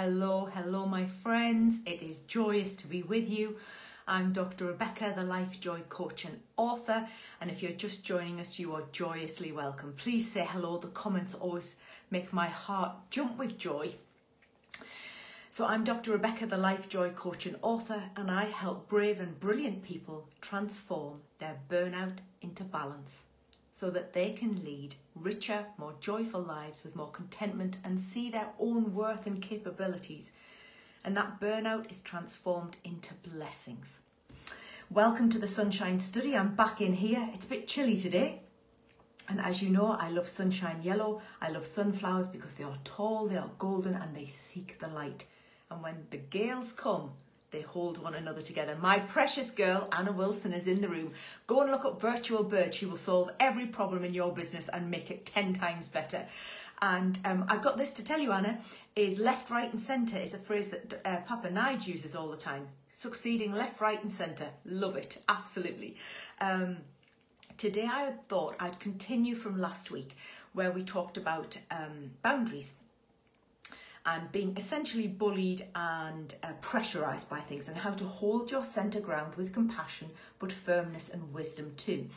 Hello my friends. It is joyous to be with you. I'm Dr. Rebecca, the Life Joy Coach and author, and if you're just joining us, you are joyously welcome. Please say hello. The comments always make my heart jump with joy. So I'm Dr. Rebecca, the Life Joy Coach and author, and I help brave and brilliant people transform their burnout into balance, so that they can lead richer, more joyful lives with more contentment and see their own worth and capabilities. And that burnout is transformed into blessings. Welcome to the Sunshine Study. I'm back in here. It's a bit chilly today. And as you know, I love sunshine yellow. I love sunflowers because they are tall, they are golden, and they seek the light. And when the gales come, they hold one another together. My precious girl, Anna Wilson, is in the room. Go and look up Virtual Bird. She will solve every problem in your business and make it 10 times better. And I've got this to tell you, Anna, is left, right and centre is a phrase that Papa Nige uses all the time. Succeeding left, right and centre. Love it. Absolutely. Today I thought I'd continue from last week where we talked about boundaries and being essentially bullied and pressurised by things, and how to hold your centre ground with compassion, but firmness and wisdom too.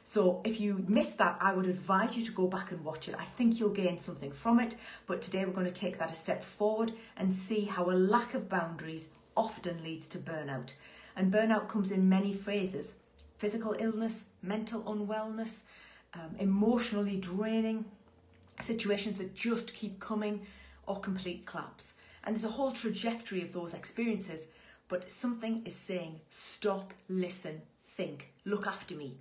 So if you missed that, I would advise you to go back and watch it. I think you'll gain something from it. But today we're going to take that a step forward and see how a lack of boundaries often leads to burnout. And burnout comes in many phases: physical illness, mental unwellness, emotionally draining, situations that just keep coming, or complete collapse. And there's a whole trajectory of those experiences, but something is saying, stop, listen, think, look after me.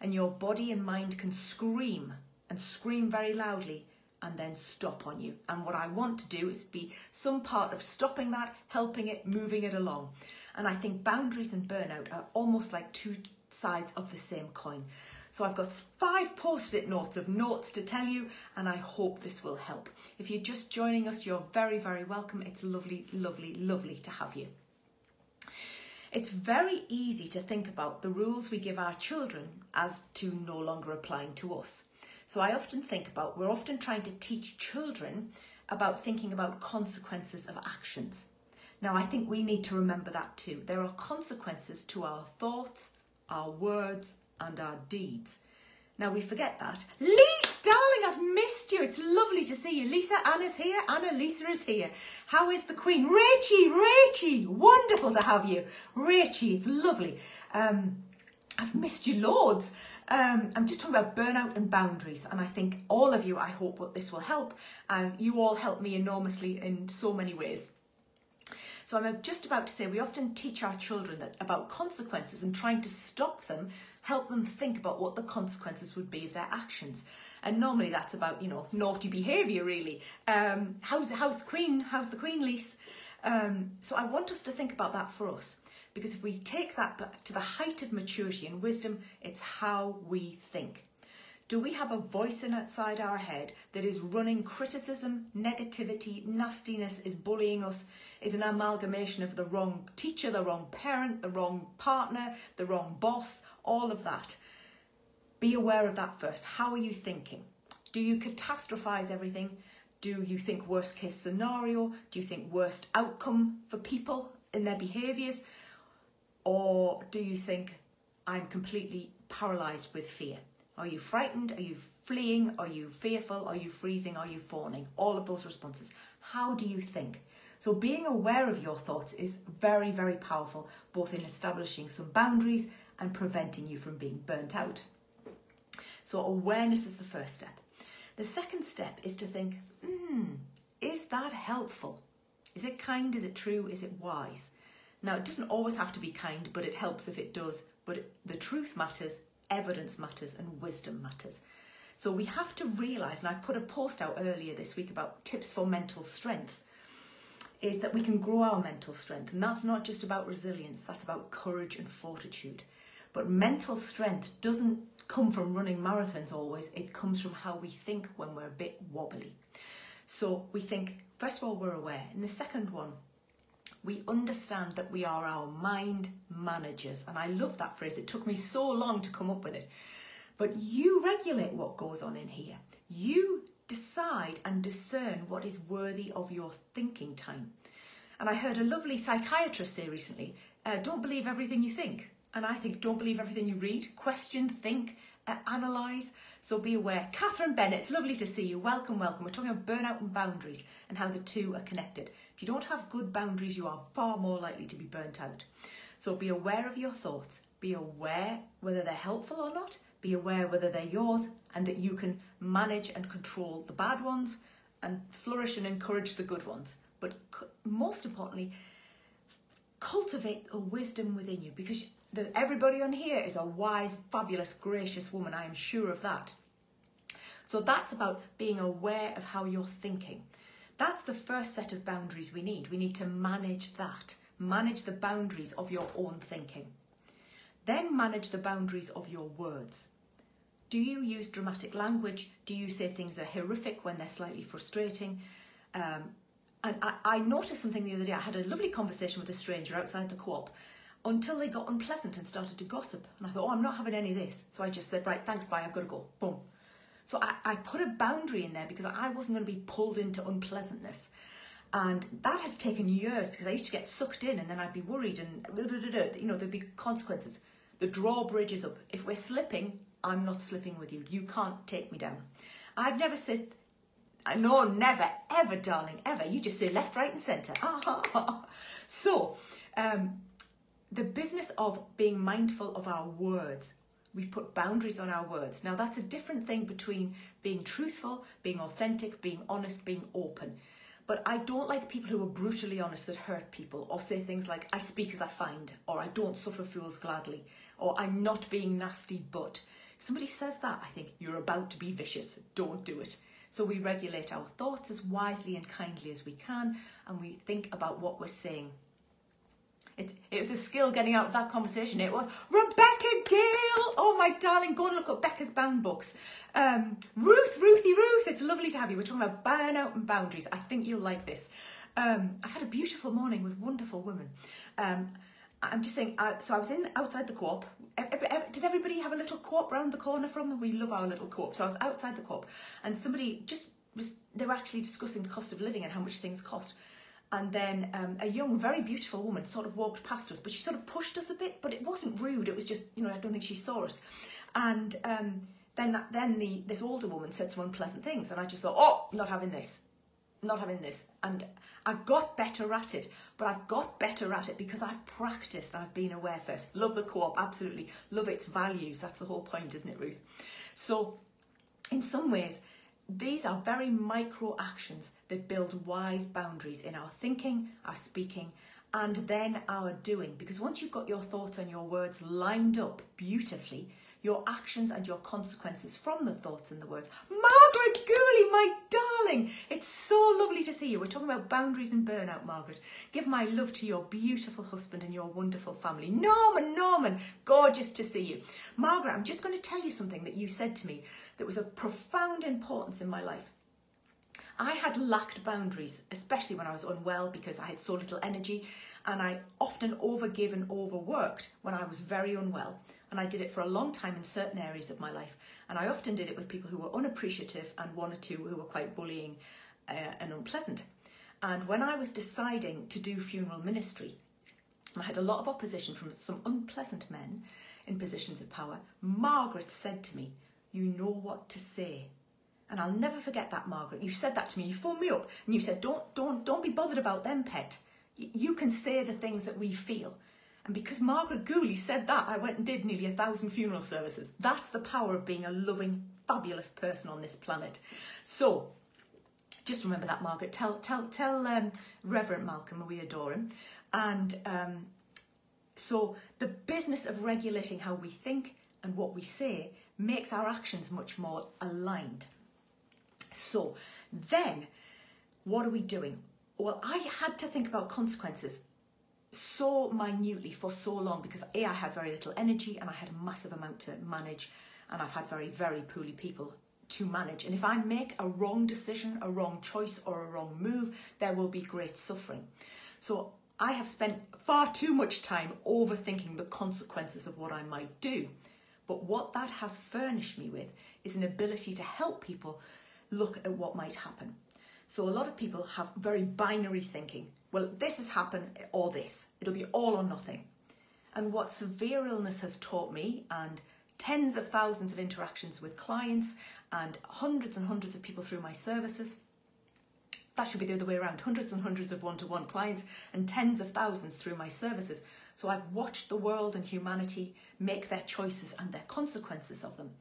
And your body and mind can scream, and scream very loudly, and then stop on you. And what I want to do is be some part of stopping that, helping it, moving it along. And I think boundaries and burnout are almost like two sides of the same coin. So I've got 5 post-it notes of notes to tell you, and I hope this will help. If you're just joining us, you're very, very welcome. It's lovely, lovely, lovely to have you. It's very easy to think about the rules we give our children as to no longer applying to us. So I often think about, we're often trying to teach children about thinking about consequences of actions. Now, I think we need to remember that too. There are consequences to our thoughts, our words, and our deeds. Now we forget that. Lisa, darling, I've missed you. It's lovely to see you. Lisa, Anna's here. Anna, Lisa is here. How is the Queen? Rachie, wonderful to have you. Rachie, it's lovely. I've missed you loads. I'm just talking about burnout and boundaries, and I think all of you, I hope what this will help. You all help me enormously in so many ways. So I'm just about to say, we often teach our children that about consequences, and trying to stop them, help them think about what the consequences would be of their actions. And normally that's about, you know, naughty behaviour really. How's the Queen, Lise? So I want us to think about that for us, because if we take that back to the height of maturity and wisdom, it's how we think. Do we have a voice inside our head that is running criticism, negativity, nastiness, is bullying us, is an amalgamation of the wrong teacher, the wrong parent, the wrong partner, the wrong boss, all of that? Be aware of that first. How are you thinking? Do you catastrophize everything? Do you think worst case scenario? Do you think worst outcome for people in their behaviours? Or do you think, I'm completely paralysed with fear? Are you frightened? Are you fleeing? Are you fearful? Are you freezing? Are you fawning? All of those responses. How do you think? So being aware of your thoughts is very, very powerful, both in establishing some boundaries and preventing you from being burnt out. So awareness is the first step. The second step is to think, is that helpful? Is it kind? Is it true? Is it wise? Now, it doesn't always have to be kind, but it helps if it does. But the truth matters, evidence matters, and wisdom matters. So we have to realise, and I put a post out earlier this week about tips for mental strength, is that we can grow our mental strength. And that's not just about resilience, that's about courage and fortitude. But mental strength doesn't come from running marathons always, it comes from how we think when we're a bit wobbly. So we think, first of all, we're aware. And the second one, we understand that we are our mind managers. And I love that phrase. It took me so long to come up with it. But you regulate what goes on in here. You decide and discern what is worthy of your thinking time. And I heard a lovely psychiatrist say recently, don't believe everything you think. And I think don't believe everything you read. Question, think, analyse. So be aware. Catherine Bennett, it's lovely to see you. Welcome, welcome. We're talking about burnout and boundaries and how the two are connected. If you don't have good boundaries, you are far more likely to be burnt out. So be aware of your thoughts. Be aware whether they're helpful or not. Be aware whether they're yours and that you can manage and control the bad ones and flourish and encourage the good ones. But most importantly, cultivate a wisdom within you, because everybody on here is a wise, fabulous, gracious woman. I am sure of that. So that's about being aware of how you're thinking. That's the first set of boundaries we need. We need to manage that. Manage the boundaries of your own thinking. Then manage the boundaries of your words. Do you use dramatic language? Do you say things are horrific when they're slightly frustrating? And I noticed something the other day. I had a lovely conversation with a stranger outside the co-op until they got unpleasant and started to gossip. And I thought, I'm not having any of this. So I just said, right, thanks, bye, I've got to go. Boom. So I put a boundary in there because I wasn't going to be pulled into unpleasantness. And that has taken years, because I used to get sucked in and then I'd be worried and, there'd be consequences. The drawbridge is up. If we're slipping, I'm not slipping with you. You can't take me down. I've never said, no, never, ever, darling, ever. You just say left, right and centre. So, the business of being mindful of our words. We put boundaries on our words. Now, that's a different thing between being truthful, being authentic, being honest, being open. But I don't like people who are brutally honest that hurt people, or say things like, I speak as I find, or I don't suffer fools gladly, or I'm not being nasty, but. If somebody says that, I think you're about to be vicious. Don't do it. So we regulate our thoughts as wisely and kindly as we can, and we think about what we're saying. It was a skill getting out of that conversation. It was Rebecca Gale. Oh, my darling, go and look at Becca's bound books. Ruthie, it's lovely to have you. We're talking about burnout and boundaries. I think you'll like this. I've had a beautiful morning with wonderful women. I'm just saying, so I was outside the co-op. Does everybody have a little co-op round the corner from them? We love our little co-op. So I was outside the co-op and somebody they were actually discussing the cost of living and how much things cost. And then a young, very beautiful woman sort of walked past us, but she sort of pushed us a bit, but it wasn't rude. It was just, I don't think she saw us. And then this older woman said some unpleasant things. And I just thought, oh, not having this. And I've got better at it, but I've got better at it because I've practiced and I've been aware first. Love the co-op, absolutely. Love its values. That's the whole point, isn't it, Ruth? So in some ways, these are very micro actions that build wise boundaries in our thinking, our speaking, and then our doing. Because once you've got your thoughts and your words lined up beautifully, your actions and your consequences from the thoughts and the words. Margaret Gooley, my darling, it's so lovely to see you. We're talking about boundaries and burnout, Margaret. Give my love to your beautiful husband and your wonderful family. Norman, gorgeous to see you. Margaret, I'm just going to tell you something that you said to me that was of profound importance in my life. I had lacked boundaries, especially when I was unwell, because I had so little energy, and I often overgave and overworked when I was very unwell. And I did it for a long time in certain areas of my life. And I often did it with people who were unappreciative and one or two who were quite bullying and unpleasant. And when I was deciding to do funeral ministry, I had a lot of opposition from some unpleasant men in positions of power. Margaret said to me, you know what to say. And I'll never forget that, Margaret. You said that to me. You phoned me up and you said, don't be bothered about them, pet. You can say the things that we feel. And because Margaret Gooley said that, I went and did nearly 1,000 funeral services. That's the power of being a loving, fabulous person on this planet. So, just remember that, Margaret. Tell Reverend Malcolm we adore him. And so the business of regulating how we think and what we say makes our actions much more aligned. So then, what are we doing? Well, I had to think about consequences so minutely for so long because I had very little energy and I had a massive amount to manage, and I've had very, very poorly people to manage. And if I make a wrong decision, a wrong choice or a wrong move, there will be great suffering. So I have spent far too much time overthinking the consequences of what I might do. But what that has furnished me with is an ability to help people look at what might happen. So a lot of people have very binary thinking. Well, this has happened or this. It'll be all or nothing. And what severe illness has taught me, and tens of thousands of interactions with clients and hundreds of people through my services, that should be the other way around, hundreds and hundreds of one-to-one clients and tens of thousands through my services. So I've watched the world and humanity make their choices and their consequences of them,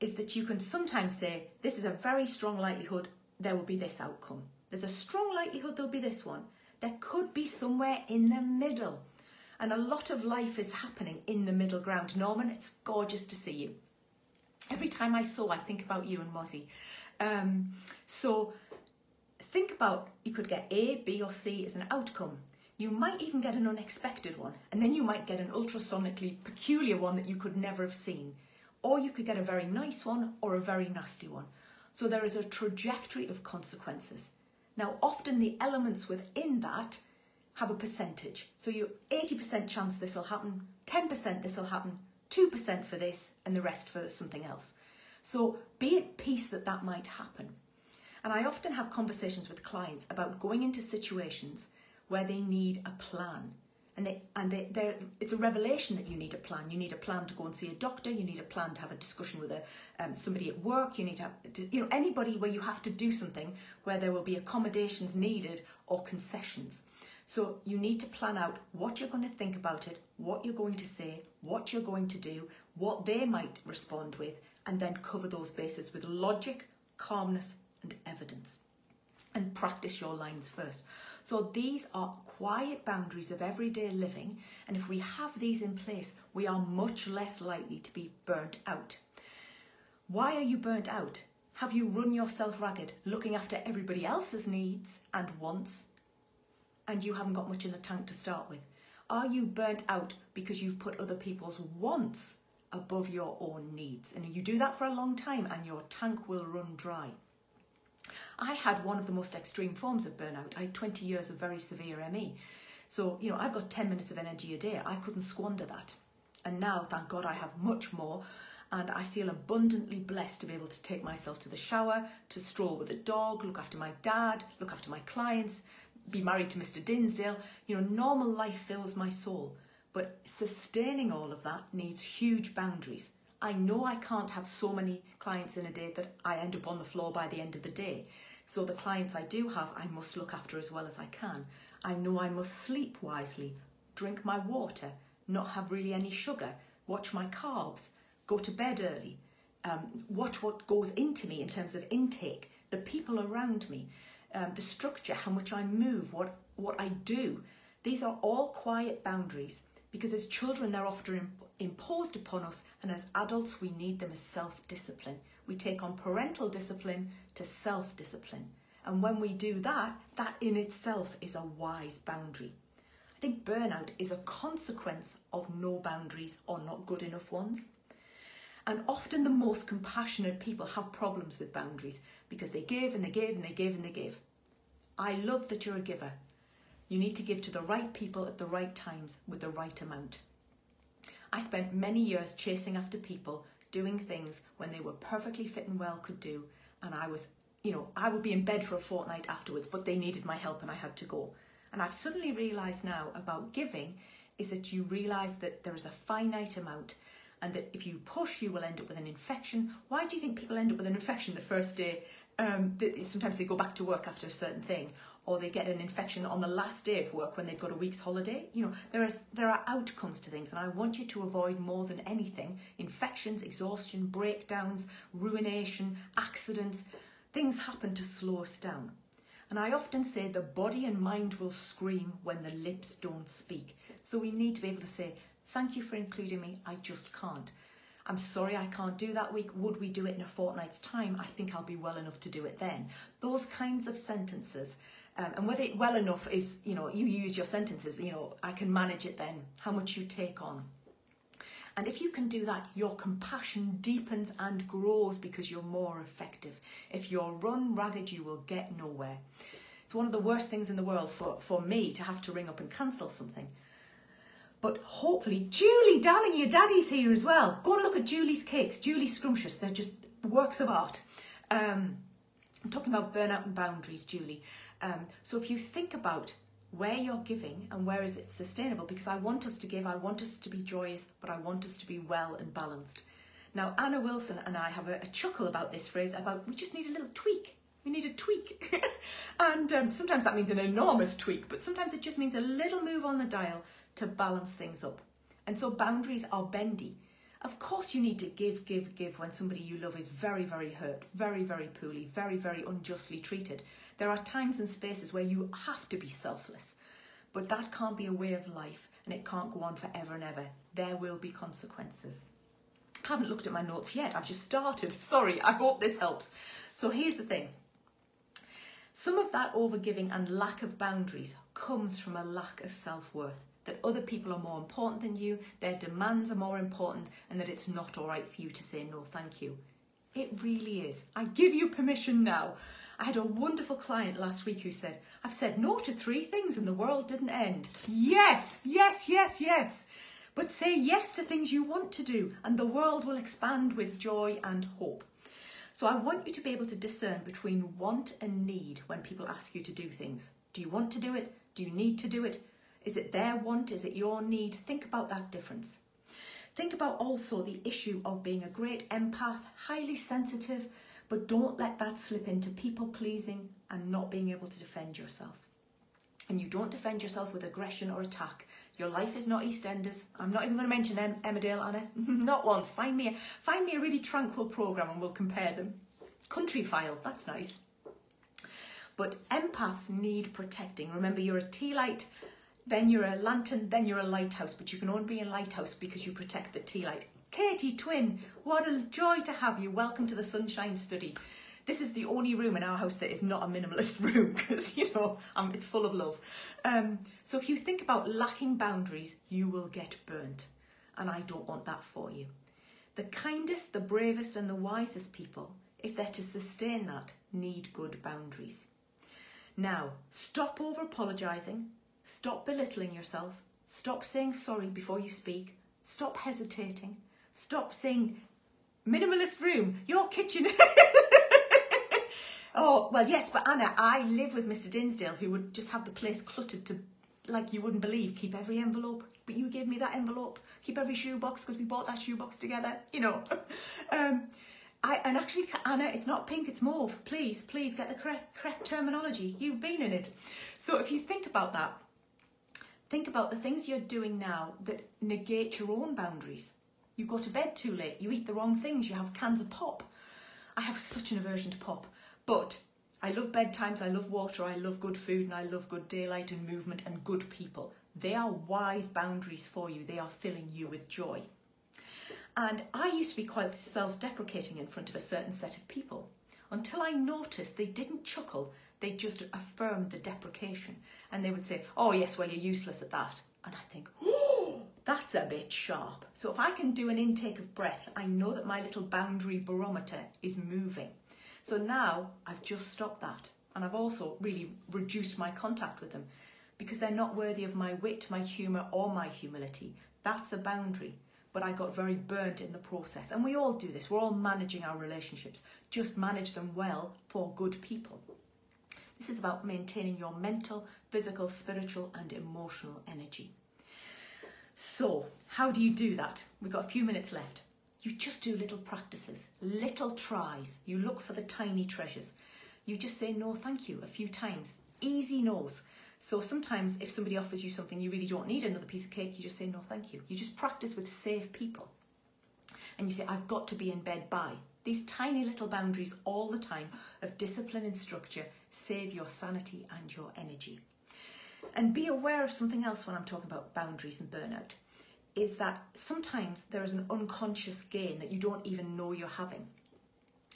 is that you can sometimes say, this is a very strong likelihood there will be this outcome. There's a strong likelihood there'll be this one. There could be somewhere in the middle. And a lot of life is happening in the middle ground. Norman, it's gorgeous to see you. Every time I think about you and Mozzie. So think about, you could get A, B or C as an outcome. You might even get an unexpected one. And then you might get an ultrasonically peculiar one that you could never have seen. Or you could get a very nice one or a very nasty one. So there is a trajectory of consequences. Now, often the elements within that have a percentage. So you 80% chance this will happen, 10% this will happen, 2% for this, and the rest for something else. So be at peace that that might happen. And I often have conversations with clients about going into situations where they need a plan. It's a revelation that you need a plan. You need a plan to go and see a doctor. You need a plan to have a discussion with somebody at work. You need to have, anybody where you have to do something where there will be accommodations needed or concessions. So you need to plan out what you're going to think about it, what you're going to say, what you're going to do, what they might respond with, and then cover those bases with logic, calmness, and evidence. And practice your lines first. So these are quiet boundaries of everyday living, and if we have these in place, we are much less likely to be burnt out. Why are you burnt out? Have you run yourself ragged looking after everybody else's needs and wants, and you haven't got much in the tank to start with? Are you burnt out because you've put other people's wants above your own needs? And you do that for a long time and your tank will run dry. I had one of the most extreme forms of burnout. I had 20 years of very severe ME. So, I've got 10 minutes of energy a day. I couldn't squander that. And now, thank God, I have much more. And I feel abundantly blessed to be able to take myself to the shower, to stroll with the dog, look after my dad, look after my clients, be married to Mr. Dinsdale. Normal life fills my soul. But sustaining all of that needs huge boundaries. I know I can't have so many clients in a day that I end up on the floor by the end of the day. So the clients I do have, I must look after as well as I can. I know I must sleep wisely, drink my water, not have really any sugar, watch my carbs, go to bed early, watch what goes into me in terms of intake, the people around me, the structure, how much I move, what I do. These are all quiet boundaries because as children they're often imposed upon us, and as adults we need them as self-discipline. We take on parental discipline to self-discipline, and when we do that, that in itself is a wise boundary. I think burnout is a consequence of no boundaries or not good enough ones, and often the most compassionate people have problems with boundaries because they give and they give and they give and they give. I love that you're a giver. You need to give to the right people at the right times with the right amount. I spent many years chasing after people doing things when they were perfectly fit and well could do, and I would be in bed for a fortnight afterwards, but they needed my help and I had to go. And I've suddenly realised now about giving is that you realise that there is a finite amount, and that if you push you will end up with an infection. Why do you think people end up with an infection the first day? Sometimes they go back to work after a certain thing, or they get an infection on the last day of work when they've got a week's holiday. There are outcomes to things, and I want you to avoid more than anything infections, exhaustion, breakdowns, ruination, accidents. Things happen to slow us down. And I often say the body and mind will scream when the lips don't speak. So we need to be able to say, thank you for including me, I just can't. I'm sorry I can't do that week. Would we do it in a fortnight's time? I think I'll be well enough to do it then. Those kinds of sentences. And whether well enough is, you use your sentences, I can manage it then, how much you take on. And if you can do that, your compassion deepens and grows because you're more effective. If you're run ragged, you will get nowhere. It's one of the worst things in the world for me to have to ring up and cancel something. But hopefully, Julie, darling, your daddy's here as well. Go and look at Julie's cakes. Julie's scrumptious. They're just works of art. I'm talking about burnout and boundaries, Julie. So if you think about where you're giving and where is it sustainable, because I want us to give, I want us to be joyous, but I want us to be well and balanced. Now, Anna Wilson and I have a chuckle about this phrase, about we just need a little tweak. We need a tweak. And sometimes that means an enormous tweak, but sometimes it just means a little move on the dial to balance things up. And so boundaries are bendy. Of course you need to give when somebody you love is very, very hurt, very, very poorly, very, very unjustly treated. There are times and spaces where you have to be selfless, but that can't be a way of life, and it can't go on forever and ever. There will be consequences. I haven't looked at my notes yet. I've just started. Sorry, I hope this helps. So here's the thing. Some of that overgiving and lack of boundaries comes from a lack of self-worth, that other people are more important than you, their demands are more important, and that it's not all right for you to say no thank you. It really is. I give you permission now. I had a wonderful client last week who said, I've said no to 3 things and the world didn't end. Yes, yes, yes, yes. But say yes to things you want to do, and the world will expand with joy and hope. So I want you to be able to discern between want and need when people ask you to do things. Do you want to do it? Do you need to do it? Is it their want? Is it your need? Think about that difference. Think about also the issue of being a great empath, highly sensitive, but don't let that slip into people pleasing and not being able to defend yourself. And you don't defend yourself with aggression or attack. Your life is not EastEnders. I'm not even going to mention Emmerdale, Anna. Not once. Find me a really tranquil programme and we'll compare them. Country File, that's nice. But empaths need protecting. Remember, you're a tea light, then you're a lantern, then you're a lighthouse. But you can only be a lighthouse because you protect the tea light. Katie, twin, what a joy to have you. Welcome to the Sunshine Study. This is the only room in our house that is not a minimalist room because, it's full of love. So if you think about lacking boundaries, you will get burnt. And I don't want that for you. The kindest, the bravest and the wisest people, if they're to sustain that, need good boundaries. Now, stop over apologising. Stop belittling yourself. Stop saying sorry before you speak. Stop hesitating. Stop saying, minimalist room, your kitchen. Oh, well, yes, but Anna, I live with Mr. Dinsdale, who would just have the place cluttered to, like you wouldn't believe, keep every envelope. But you gave me that envelope. Keep every shoebox, because we bought that shoebox together, And actually, Anna, it's not pink, it's mauve. Please get the correct terminology. You've been in it. So if you think about that, think about the things you're doing now that negate your own boundaries. You go to bed too late, you eat the wrong things, you have cans of pop. I have such an aversion to pop, but I love bedtimes, I love water, I love good food, and I love good daylight and movement and good people. They are wise boundaries for you. They are filling you with joy. And I used to be quite self-deprecating in front of a certain set of people until I noticed they didn't chuckle, they just affirmed the deprecation. And they would say, oh yes, well, you're useless at that. And I think, oh, that's a bit sharp. So if I can do an intake of breath, I know that my little boundary barometer is moving. So now I've just stopped that. And I've also really reduced my contact with them because they're not worthy of my wit, my humour or my humility. That's a boundary. But I got very burnt in the process. And we all do this. We're all managing our relationships. Just manage them well for good people. This is about maintaining your mental, physical, spiritual and emotional energy. So, how do you do that? We've got a few minutes left. You just do little practices, little tries. You look for the tiny treasures. You just say no thank you a few times. Easy no's. So sometimes if somebody offers you something you really don't need another piece of cake, you just say no thank you. You just practice with safe people. And you say, I've got to be in bed by. These tiny little boundaries all the time of discipline and structure save your sanity and your energy. And be aware of something else when I'm talking about boundaries and burnout, is that sometimes there is an unconscious gain that you don't even know you're having.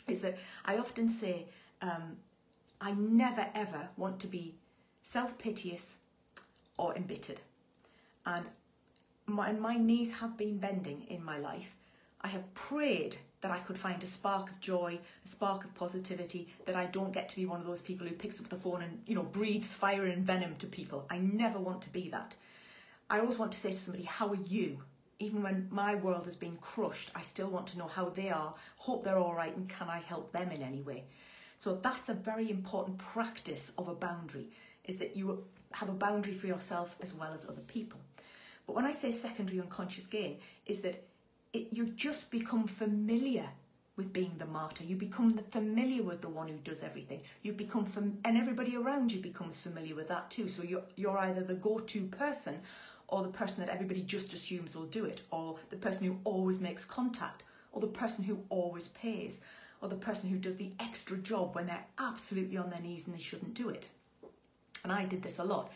Is that I often say, I never ever want to be self-piteous or embittered. And my knees have been bending in my life. I have prayed that I could find a spark of joy, a spark of positivity, that I don't get to be one of those people who picks up the phone and, breathes fire and venom to people. I never want to be that. I always want to say to somebody, how are you? Even when my world has been crushed, I still want to know how they are, hope they're all right, and can I help them in any way? So that's a very important practice of a boundary, is that you have a boundary for yourself as well as other people. But when I say secondary unconscious gain, is that you just become familiar with being the martyr. You become familiar with the one who does everything. You become and everybody around you becomes familiar with that too. So you're either the go-to person, or the person that everybody just assumes will do it, or the person who always makes contact, or the person who always pays, or the person who does the extra job when they're absolutely on their knees and they shouldn't do it. And I did this a lot.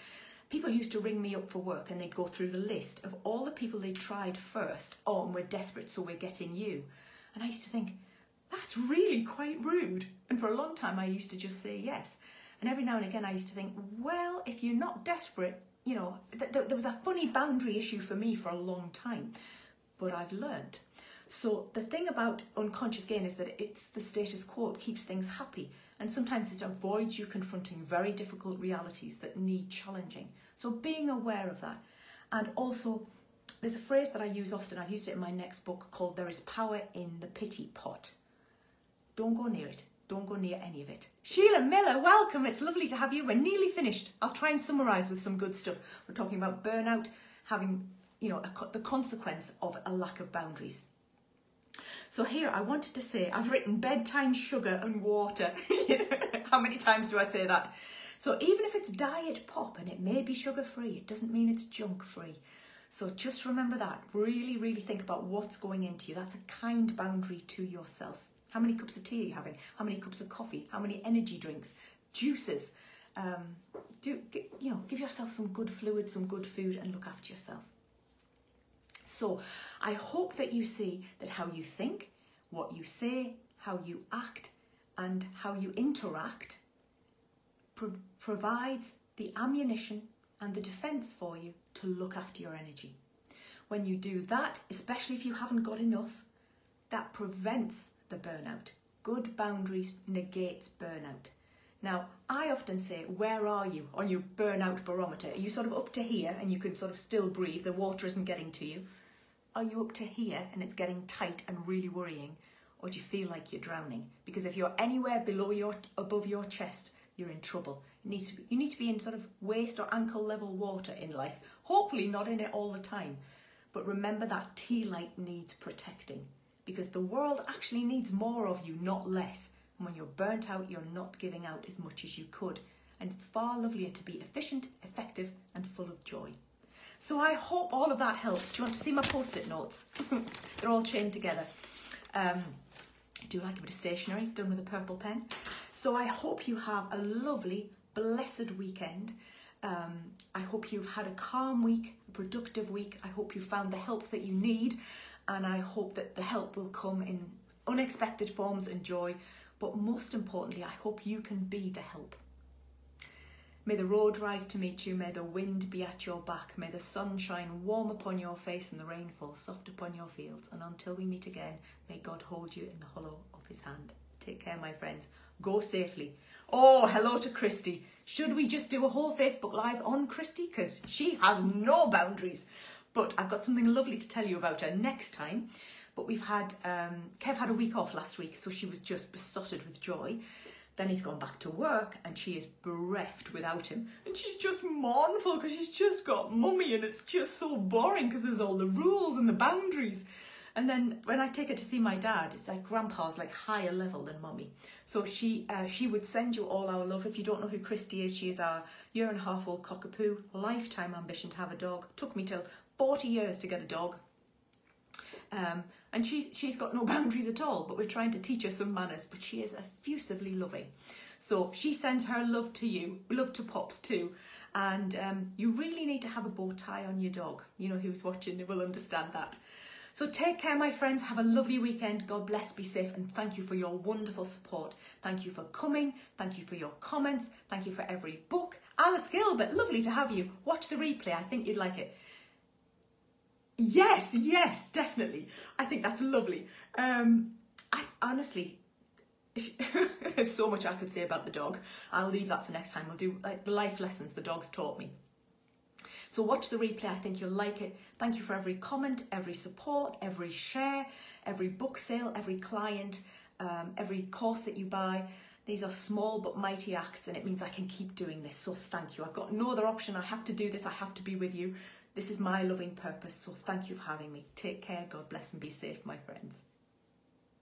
People used to ring me up for work and they'd go through the list of all the people they tried first. Oh, and we're desperate, so we're getting you. And I used to think, that's really quite rude. And for a long time, I used to just say yes. And every now and again, I used to think, well, if you're not desperate, you know, there was a funny boundary issue for me for a long time. But I've learned. So the thing about unconscious gain is that it's the status quo. It keeps things happy. And sometimes it avoids you confronting very difficult realities that need challenging. So being aware of that. And also, there's a phrase that I use often. I've used it in my next book called "There is power in the pity pot." Don't go near it. Don't go near any of it. Sheila Miller, welcome. It's lovely to have you. We're nearly finished. I'll try and summarise with some good stuff. We're talking about burnout, having, you know, the consequence of a lack of boundaries. So here, I wanted to say, I've written bedtime sugar and water. How many times do I say that? So even if it's diet pop and it may be sugar-free, it doesn't mean it's junk-free. So just remember that. Really, really think about what's going into you. That's a kind boundary to yourself. How many cups of tea are you having? How many cups of coffee? How many energy drinks? Juices? Give yourself some good fluid, some good food, and look after yourself. So I hope that you see that how you think, what you say, how you act, and how you interact provides the ammunition and the defence for you to look after your energy. When you do that, especially if you haven't got enough, that prevents the burnout. Good boundaries negates burnout. Now, I often say, where are you on your burnout barometer? Are you sort of up to here and you can sort of still breathe, the water isn't getting to you? Are you up to here and it's getting tight and really worrying? Or do you feel like you're drowning? Because if you're anywhere above your chest, you're in trouble. You need to be in sort of waist or ankle level water in life. Hopefully not in it all the time. But remember that tea light needs protecting, because the world actually needs more of you, not less. And when you're burnt out, you're not giving out as much as you could. And it's far lovelier to be efficient, effective, and full of joy. So I hope all of that helps. Do you want to see my post-it notes? They're all chained together. I do like a bit of stationery, done with a purple pen. So I hope you have a lovely, blessed weekend. I hope you've had a calm week, a productive week. I hope you found the help that you need. And I hope that the help will come in unexpected forms and joy. But most importantly, I hope you can be the help. May the road rise to meet you. May the wind be at your back. May the sun shine warm upon your face and the rain fall soft upon your fields. And until we meet again, may God hold you in the hollow of his hand. Take care, my friends. Go safely. Oh, hello to Christy. Should we just do a whole Facebook Live on Christy? Because she has no boundaries. But I've got something lovely to tell you about her next time. But we've had, Kev had a week off last week, so she was just besotted with joy. Then he's gone back to work and she is bereft without him. And she's just mournful because she's just got mummy and it's just so boring because there's all the rules and the boundaries. And then when I take her to see my dad, it's like grandpa's like higher level than mummy. So she would send you all our love. If you don't know who Christy is, she is our 1.5-year-old cockapoo, lifetime ambition to have a dog. Took me till 40 years to get a dog. And she's got no boundaries at all, but we're trying to teach her some manners, but she is effusively loving. So she sends her love to you, love to Pops too. And you really need to have a bow tie on your dog. You know who's watching, they will understand that. So take care, my friends. Have a lovely weekend. God bless, be safe, and thank you for your wonderful support. Thank you for coming. Thank you for your comments. Thank you for every book. Alice Gilbert, lovely to have you. Watch the replay. I think you'd like it. Yes, definitely. I think that's lovely. I honestly, there's so much I could say about the dog. I'll leave that for next time. We'll do like the life lessons the dog's taught me. So watch the replay. I think you'll like it. Thank you for every comment, every support, every share, every book sale, every client, every course that you buy. These are small but mighty acts, and it means I can keep doing this. So thank you. I've got no other option. I have to do this. I have to be with you. This is my loving purpose. So thank you for having me. Take care. God bless and be safe, my friends.